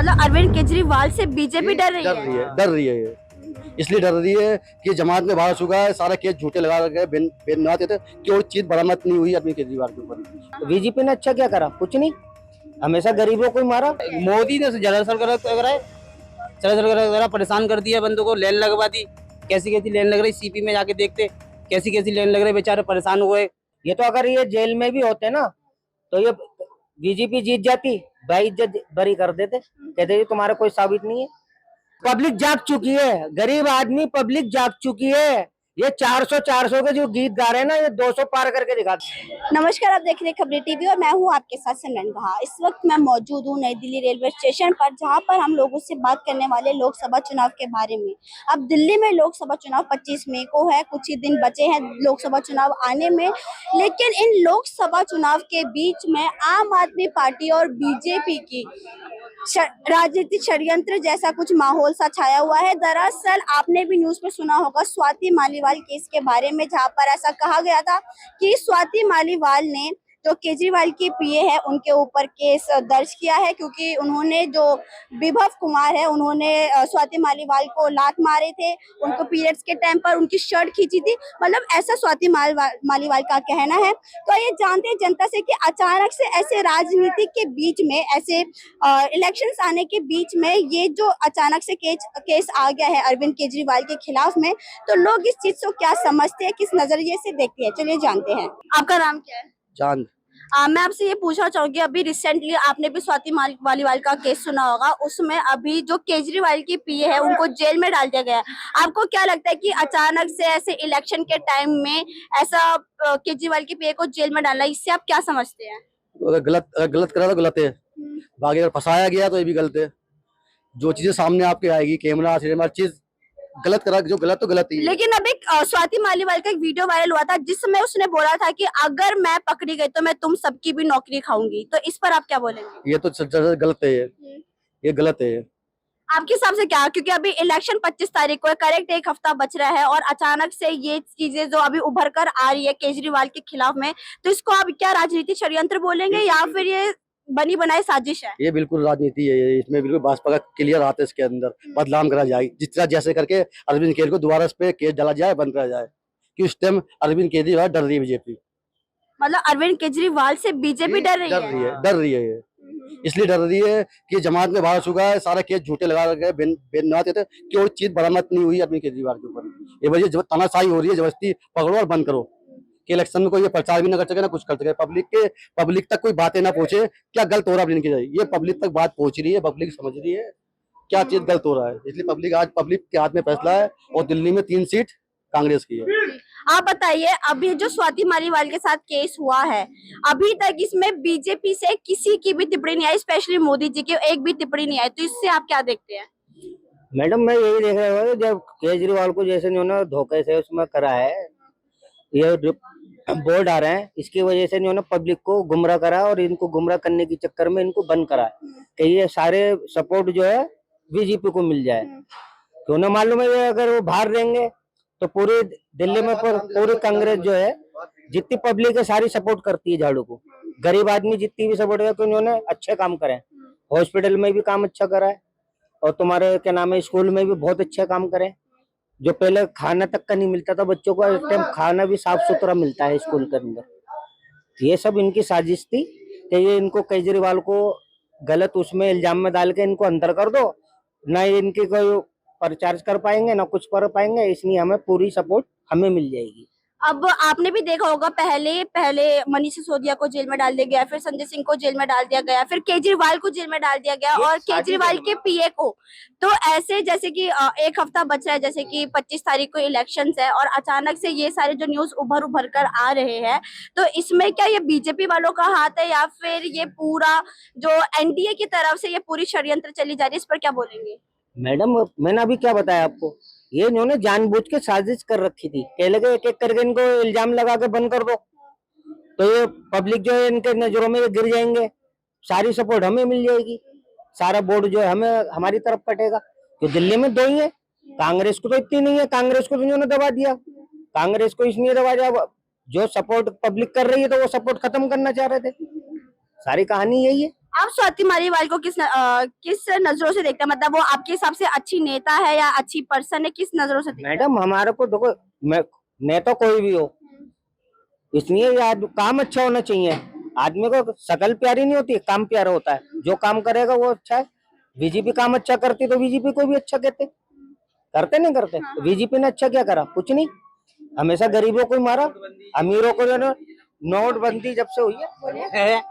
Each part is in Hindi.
मतलब अरविंद केजरीवाल से बीजेपी डर रही डर है। रही है, डर रही है ये। इसलिए डर रही है कि जमात में बाहर चुका है, सारा केस झूठे लगा रखे, बेन थे कि और चीज बरामद नहीं हुई अरविंद केजरीवाल के ऊपर। बीजेपी ने अच्छा क्या करा? कुछ नहीं, हमेशा गरीबों को ही मारा। मोदी ने जलाशर करा परेशान कर दिया, बंदों को लेन लगवा दी। कैसी कैसी लेन लग रही, सीपी में जाके देखते कैसी कैसी लेन लग रही, बेचारे परेशान हुए। ये तो अगर ये जेल में भी होते ना तो ये बीजेपी जीत जाती, बाइज्जत बरी कर देते, कहते जी तुम्हारा कोई साबित नहीं है। पब्लिक जाग चुकी है, गरीब आदमी पब्लिक जाग चुकी है। ये 400 के जो गीत गा रहे हैं ना, ये 200 पार करके दिखाते। नमस्कार, आप देख रहे हैं खबरें टीवी और मैं हूं आपके साथ सिमरन गहा। इस वक्त मैं मौजूद हूं नई दिल्ली रेलवे स्टेशन पर, जहां पर हम लोगों से बात करने वाले लोकसभा चुनाव के बारे में। अब दिल्ली में लोकसभा चुनाव 25 मई को है, कुछ ही दिन बचे हैं लोकसभा चुनाव आने में। लेकिन इन लोकसभा चुनाव के बीच में आम आदमी पार्टी और बीजेपी की राजनीतिक षड्यंत्र जैसा कुछ माहौल सा छाया हुआ है। दरअसल आपने भी न्यूज पे सुना होगा स्वाति मालीवाल केस के बारे में, जहां पर ऐसा कहा गया था कि स्वाति मालीवाल ने जो केजरीवाल की पीए है उनके ऊपर केस दर्ज किया है, क्योंकि उन्होंने जो विभव कुमार है उन्होंने स्वाति मालीवाल को लात मारे थे, उनको पीरियड्स के टाइम पर उनकी शर्ट खींची थी। मतलब ऐसा स्वाति मालीवाल का कहना है। तो ये जानते हैं जनता से कि अचानक से ऐसे राजनीति के बीच में, ऐसे इलेक्शंस आने के बीच में ये जो अचानक से केस आ गया है अरविंद केजरीवाल के खिलाफ में, तो लोग इस चीज को क्या समझते हैं, किस नजरिए से देखते हैं, चलिए जानते हैं। आपका नाम क्या है? चांद। मैं आपसे ये पूछना चाहूंगी, अभी रिसेंटली आपने भी स्वाति मालीवाल का केस सुना होगा, उसमें अभी जो केजरीवाल की पीए है उनको जेल में डाल दिया गया है। आपको क्या लगता है कि अचानक से ऐसे इलेक्शन के टाइम में ऐसा केजरीवाल की पीए को जेल में डालना, इससे आप क्या समझते हैं? अगर गलत करा तो गलत है, बाकी अगर फंसाया गया तो ये भी गलत है। जो चीजें सामने आपके आएगी, कैमरा हर चीज गलत करा, जो गलत तो गलत ही है। लेकिन अभी स्वाति मालीवाल का एक वीडियो वायरल हुआ था जिसमें उसने बोला था कि अगर मैं पकड़ी गई तो मैं तुम सबकी भी नौकरी खाऊंगी। तो इस पर आप क्या बोलेंगे? ये तो गलत है, ये गलत है। आपके हिसाब से क्या, क्योंकि अभी इलेक्शन 25 तारीख को है, करेक्ट एक हफ्ता बच रहा है, और अचानक से ये चीजें जो अभी उभर कर आ रही है केजरीवाल के खिलाफ में, तो इसको आप क्या राजनीतिक षड्यंत्र बोलेंगे या फिर ये बनी बनाई साजिश है? ये बिल्कुल राजनीति है, इसमें बिल्कुल भाजपा का क्लियर हाथ है। इसके अंदर बदनाम करा जाए, जिस तरह जैसे करके अरविंद केजरीवाल को दोबारा इस पे केस डाला जाए, बंद करा जाए कि उस टाइम अरविंद केजरीवाल डर रही है बीजेपी। मतलब अरविंद केजरीवाल से बीजेपी डर रही है? डर रही है ये। इसलिए डर रही है कि जमात में बाहर चुका है, सारा केस झूठे लगा रखे, बेन थे कि और चीज बरामद नहीं हुई अरविंद केजरीवाल के ऊपर। ये वजह तानाशाही हो रही है, जबरदस्ती पकड़ो और बंद करो कि इलेक्शन में कोई ये प्रचार भी ना कर सके, ना कुछ कर सके, पब्लिक तक कोई बातें ना पहुंचे क्या गलत हो रहा है। ये पब्लिक तक बात पहुंच रही है, पब्लिक समझ रही है क्या चीज गलत हो रहा है। इसलिए पब्लिक के हाथ में फैसला है और दिल्ली में 3 सीट कांग्रेस की है। आप बताइए, अभी जो स्वाति मालीवाल के साथ केस हुआ है, अभी तक इसमें बीजेपी से किसी की भी टिप्पणी नहीं आई, स्पेशली मोदी जी की एक भी टिप्पणी नहीं आई, तो इससे आप क्या देखते हैं? मैडम मैं यही देख रहा हूँ, जब केजरीवाल को जैसे इन्होंने धोखे से उसमें करा है, ये बोर्ड आ रहे हैं, इसकी वजह से इन्होंने पब्लिक को गुमराह करा और इनको गुमराह करने के चक्कर में इनको बंद करा कि ये सारे सपोर्ट जो है बीजेपी को मिल जाए। तो उन्हें मालूम है अगर वो बाहर रहेंगे तो पूरी दिल्ली में पूरी कांग्रेस जो है, जितनी पब्लिक है सारी सपोर्ट करती है झाड़ू को। गरीब आदमी जितनी भी सपोर्ट है, तो इन्होंने अच्छे काम करे, हॉस्पिटल में भी काम अच्छा करा है और तुम्हारे क्या नाम है स्कूल में भी बहुत अच्छे काम करे। जो पहले खाना तक का नहीं मिलता था बच्चों को, इस टाइम खाना भी साफ सुथरा मिलता है स्कूल के अंदर। ये सब इनकी साजिश थी कि ये इनको केजरीवाल को गलत उसमें इल्जाम में डाल के इनको अंदर कर दो, ना इनकी कोई प्रचार कर पाएंगे ना कुछ कर पाएंगे, इसलिए हमें पूरी सपोर्ट हमें मिल जाएगी। अब आपने भी देखा होगा, पहले मनीष सिसोदिया को जेल में डाल दिया गया, फिर संजय सिंह को जेल में डाल दिया गया, फिर केजरीवाल को जेल में डाल दिया गया और केजरीवाल के पीए को। तो ऐसे जैसे कि एक हफ्ता बच रहा है, जैसे कि 25 तारीख को इलेक्शंस है और अचानक से ये सारे जो न्यूज उभर कर आ रहे हैं, तो इसमें क्या ये बीजेपी वालों का हाथ है या फिर ये पूरा जो एनडीए की तरफ से ये पूरी षड्यंत्र चली जा रही है, इस पर क्या बोलेंगे? मैडम मैंने अभी क्या बताया आपको, ये इन्होंने जानबूझ के साजिश कर रखी थी, कह लगे एक एक करके इनको इल्जाम लगा के बंद कर दो, तो ये पब्लिक जो है इनके नजरों में गिर जाएंगे, सारी सपोर्ट हमें मिल जाएगी, सारा बोर्ड जो है हमें हमारी तरफ कटेगा। तो दिल्ली में 2 ही है, कांग्रेस को तो इतनी नहीं है, कांग्रेस को तो इन्होंने दबा दिया। कांग्रेस को इसलिए दबा दिया, जो सपोर्ट पब्लिक कर रही है तो वो सपोर्ट खत्म करना चाह रहे थे, सारी कहानी यही है। आप स्वाति मालीवाल को किस नजरों से देखते हैं? मतलब वो आपके हिसाब से अच्छी नेता है या अच्छी पर्सन है, किस नजरों से देखते हैं? मैडम हमारे को देखो, मैं नेता कोई भी हो, इसलिए यार काम अच्छा होना चाहिए। आदमी को शकल प्यारी नहीं होती, काम प्यारा होता है। जो काम करेगा वो अच्छा है। बीजेपी काम अच्छा करती तो बीजेपी को भी अच्छा कहते, करते नहीं करते। बीजेपी ने अच्छा क्या करा? कुछ नहीं, हमेशा गरीबों को ही मारा, अमीरों को जो है नोटबंदी जब से हुई है।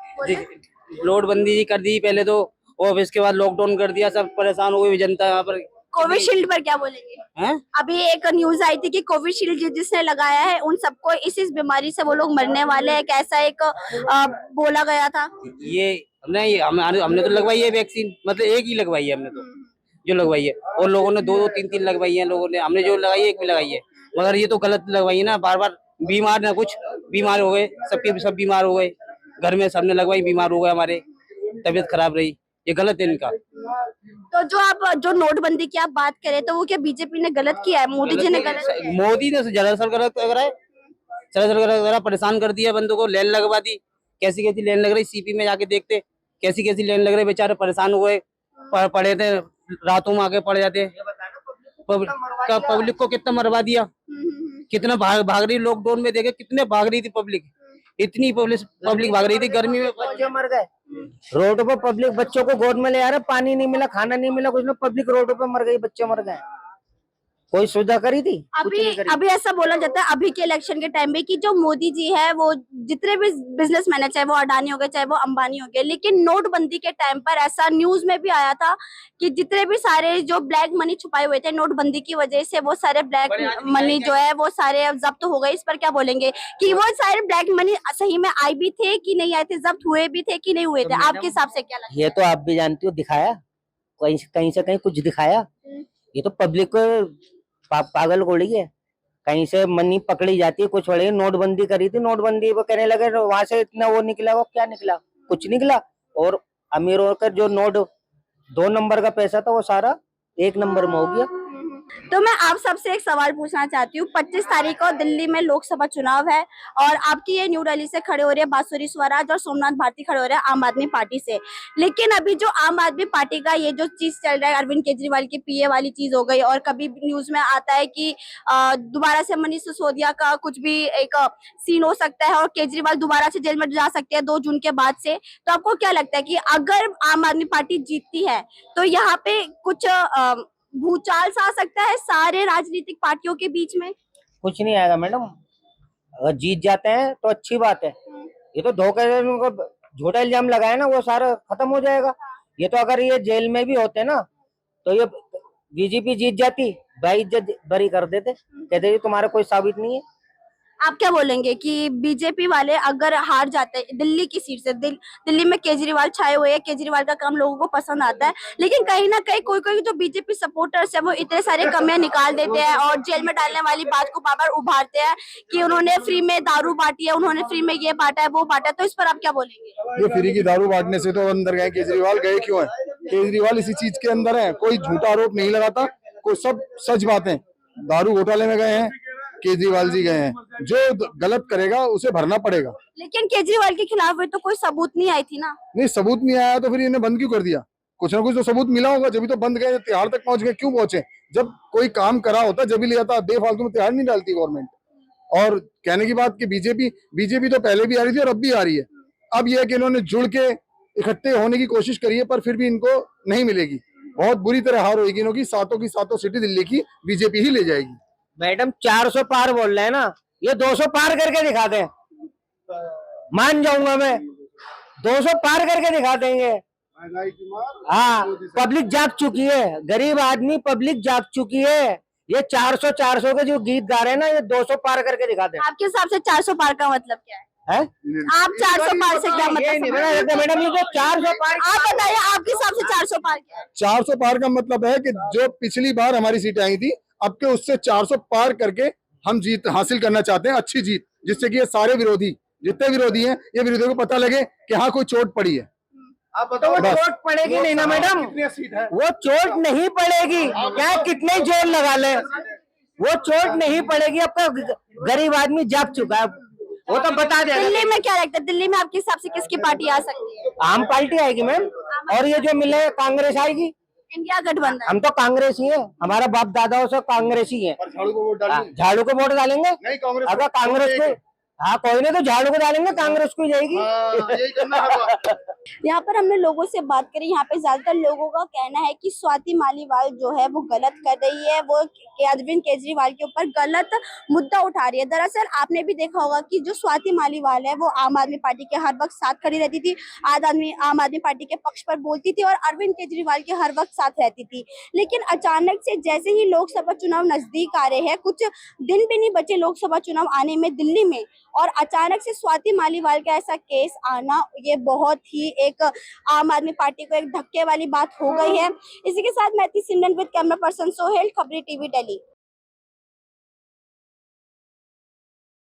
नोटबंदी कर दी पहले तो, और इसके बाद लॉकडाउन कर दिया, सब परेशान हो गई जनता यहाँ पर। कोविशील्ड पर क्या बोलेंगे? हैं? अभी एक न्यूज आई थी कि कोविशील्ड जिसने लगाया है उन सबको इस बीमारी से वो लोग मरने वाले हैं, कैसा एक बोला गया था। ये हमने तो लगवाई है वैक्सीन, मतलब एक ही लगवाई है हमने तो, जो लगवाई है। और लोगों ने दो दो तीन तीन लगवाई है लोगों ने, हमने जो लगाई है एक भी लगाई है। मगर ये तो गलत लगवाई है ना, बार बार बीमार ना कुछ बीमार हो गए, सबके सब बीमार हो गए घर में, सबने लगवाई बीमार हो गए, हमारे तबीयत खराब रही। ये गलत है इनका। तो जो नोटबंदी की आप बात करें तो वो क्या बीजेपी ने गलत किया है, मोदी जी ने गलत किया है? मोदी ने ज्यादा गलत करा है, ज्यादा परेशान कर दिया बंदों को, लाइन लगवा दी। कैसी कैसी लाइन लग रही, सीपी में जाके देखते कैसी कैसी लाइन लग रही, बेचारे परेशान हुए, पड़े थे, रातों में आके पड़ जाते। पब्लिक को कितना मरवा दिया, कितना भाग रही लॉकडाउन में, देखे कितने भाग रही थी पब्लिक, इतनी पब्लिक भाग रही थी गर्मी में। बच्चे मर गए रोड पर, पब्लिक बच्चों को गोद में ले आ रहे, पानी नहीं मिला, खाना नहीं मिला, कुछ नहीं, पब्लिक रोड पे मर गई, बच्चे मर गए। कोई सुविधा करी थी? अभी ऐसा बोला जाता है अभी के इलेक्शन के टाइम में कि जो मोदी जी है वो जितने भी बिजनेसमैन है, चाहे वो अडानी हो गए चाहे वो अंबानी हो गए, लेकिन नोटबंदी के टाइम पर ऐसा न्यूज में भी आया था कि जितने भी सारे जो ब्लैक मनी छुपाए हुए थे नोटबंदी की वजह से, वो सारे ब्लैक मनी जो है वो सारे जब्त हो गए। इस पर क्या बोलेंगे कि वो सारे ब्लैक मनी सही में आए भी थे कि नहीं आए थे, जब्त हुए भी थे कि नहीं हुए थे? आपके हिसाब से क्या लगता है? ये तो आप भी जानती हो, दिखाया कहीं से कहीं कुछ दिखाया? ये तो पब्लिक को पागल गोली है। कहीं से मनी पकड़ी जाती है, कुछ बड़े नोटबंदी करी थी, नोटबंदी वो कहने लगे वहां से इतना वो निकला, वो क्या निकला? कुछ निकला। और अमीरों का जो नोट 2 नंबर का पैसा था वो सारा 1 नंबर में हो गया। तो मैं आप सबसे एक सवाल पूछना चाहती हूँ, 25 तारीख को दिल्ली में लोकसभा चुनाव है और आपकी ये न्यू दिल्ली से खड़े हो रही है बांसुरी स्वराज और सोमनाथ भारती खड़े हो रहे हैं आम आदमी पार्टी से। लेकिन अभी जो आम आदमी पार्टी का ये जो चीज चल रहा है, अरविंद केजरीवाल की पीए वाली चीज हो गई, और कभी न्यूज में आता है कि दोबारा से मनीष सिसोदिया का कुछ भी एक सीन हो सकता है और केजरीवाल दोबारा से जेल में जा सकते हैं 2 जून के बाद से। तो आपको क्या लगता है कि अगर आम आदमी पार्टी जीतती है तो यहाँ पे कुछ भूचाल सा आ सकता है सारे राजनीतिक पार्टियों के बीच में? कुछ नहीं आएगा मैडम, अगर जीत जाते हैं तो अच्छी बात है। ये तो धोखे झूठा इल्जाम लगाए ना, वो सारा खत्म हो जाएगा। ये तो अगर ये जेल में भी होते ना तो ये बीजेपी जीत जाती, बेइज्जत बरी कर देते, कहते तुम्हारा कोई साबित नहीं है। आप क्या बोलेंगे कि बीजेपी वाले अगर हार जाते हैं दिल्ली की सीट से, दिल्ली में केजरीवाल छाए हुए हैं, केजरीवाल का काम लोगों को पसंद आता है, लेकिन कहीं ना कहीं कोई कोई जो बीजेपी सपोर्टर्स है वो इतने सारे कमियां निकाल देते हैं और जेल में डालने वाली बात को बार बार उभारते हैं कि उन्होंने फ्री में दारू बांटी है, उन्होंने फ्री में ये बांटा है वो बांटा है। तो इस पर आप क्या बोलेंगे? ये फ्री की दारू बांटने से तो अंदर गए केजरीवाल, गए क्यों है? केजरीवाल इसी चीज के अंदर है, कोई झूठा आरोप नहीं लगाता, कोई सब सच बातें। दारू घोटाले में गए हैं केजरीवाल जी, गए हैं, जो गलत करेगा उसे भरना पड़ेगा। लेकिन केजरीवाल के खिलाफ तो कोई सबूत नहीं आई थी ना? नहीं, सबूत नहीं आया तो फिर इन्हें बंद क्यों कर दिया? कुछ ना कुछ तो सबूत मिला होगा, जब तो बंद गए, तिहाड़ तक पहुंच गए, क्यों पहुंचे? जब कोई काम करा होता जब भी लिया था, बेफालतू में तिहाड़ नहीं डालती गवर्नमेंट। और कहने की बात कि बीजेपी तो पहले भी आ रही थी और अब भी आ रही है। अब यह है कि इन्होंने जुड़ के इकट्ठे होने की कोशिश करी है, पर फिर भी इनको नहीं मिलेगी, बहुत बुरी तरह हार होगी इनकी। सातों की सातों सीटें दिल्ली की बीजेपी ही ले जाएगी। मैडम 400 पार बोल रहे हैं ना, ये 200 पार करके दिखा दें, मान जाऊंगा मैं। 200 पार करके दिखा देंगे। हाँ, पब्लिक जाग चुकी है, गरीब आदमी पब्लिक जाग चुकी है। ये 400 के जो गीत गा रहे हैं ना, ये 200 पार करके दिखा दें। आपके हिसाब से 400 पार का मतलब क्या है? आप 400 पार से क्या मतलब? मैडम ये तो 400 पार, आप बताइए आपके हिसाब से 400 पार क्या है? 400 पार का मतलब है कि जो पिछली बार हमारी सीटें आई थी, अब के उससे 400 पार करके हम जीत हासिल करना चाहते हैं, अच्छी जीत, जिससे कि ये सारे विरोधी, जितने विरोधी हैं, ये विरोधियों को पता लगे कि हाँ कोई चोट पड़ी है। आप बताओ, वो चोट पड़ेगी नहीं ना मैडम? वो चोट नहीं पड़ेगी, क्या कितने जोर लगा ले, वो चोट नहीं पड़ेगी। आपका गरीब आदमी जाग चुका है, वो तो बता देगा। दिल्ली में क्या लगता है, दिल्ली में आपके हिसाब से किसकी पार्टी आ सकती है? आम पार्टी आएगी मैम, और ये जो मिले कांग्रेस आएगी। इंडिया गठबंधन। हम तो कांग्रेस ही है, हमारा बाप दादाओं से कांग्रेस ही है। पर झाड़ू को वोट डालिए। झाड़ू को वोट डालेंगे नहीं कांग्रेस अगर कांग्रेस को, हाँ कोई नहीं तो झाड़ू को डालेंगे, कांग्रेस को ही जाएगी। यही करना है हर बार। यहाँ पर हमने लोगों से बात करी, यहाँ पे ज्यादातर लोगों का कहना है कि स्वाति मालीवाल जो है वो गलत कर रही है, वो अरविंद केजरीवाल के ऊपर गलत मुद्दा उठा रही है। दरअसल आपने भी देखा होगा कि जो स्वाति मालीवाल है वो आम आदमी पार्टी के हर वक्त साथ खड़ी रहती थी, आम आदमी पार्टी के पक्ष पर बोलती थी और अरविंद केजरीवाल के हर वक्त साथ रहती थी। लेकिन अचानक से जैसे ही लोकसभा चुनाव नजदीक आ रहे हैं, कुछ दिन भी नहीं बचे लोकसभा चुनाव आने में दिल्ली में, और अचानक से स्वाति मालीवाल का ऐसा केस आना, ये बहुत ही एक आम आदमी पार्टी को एक धक्के वाली बात हो गई है। इसी के साथ मैं थी सिमरन विद कैमरा पर्सन सोहेल, खबरी टीवी दिल्ली।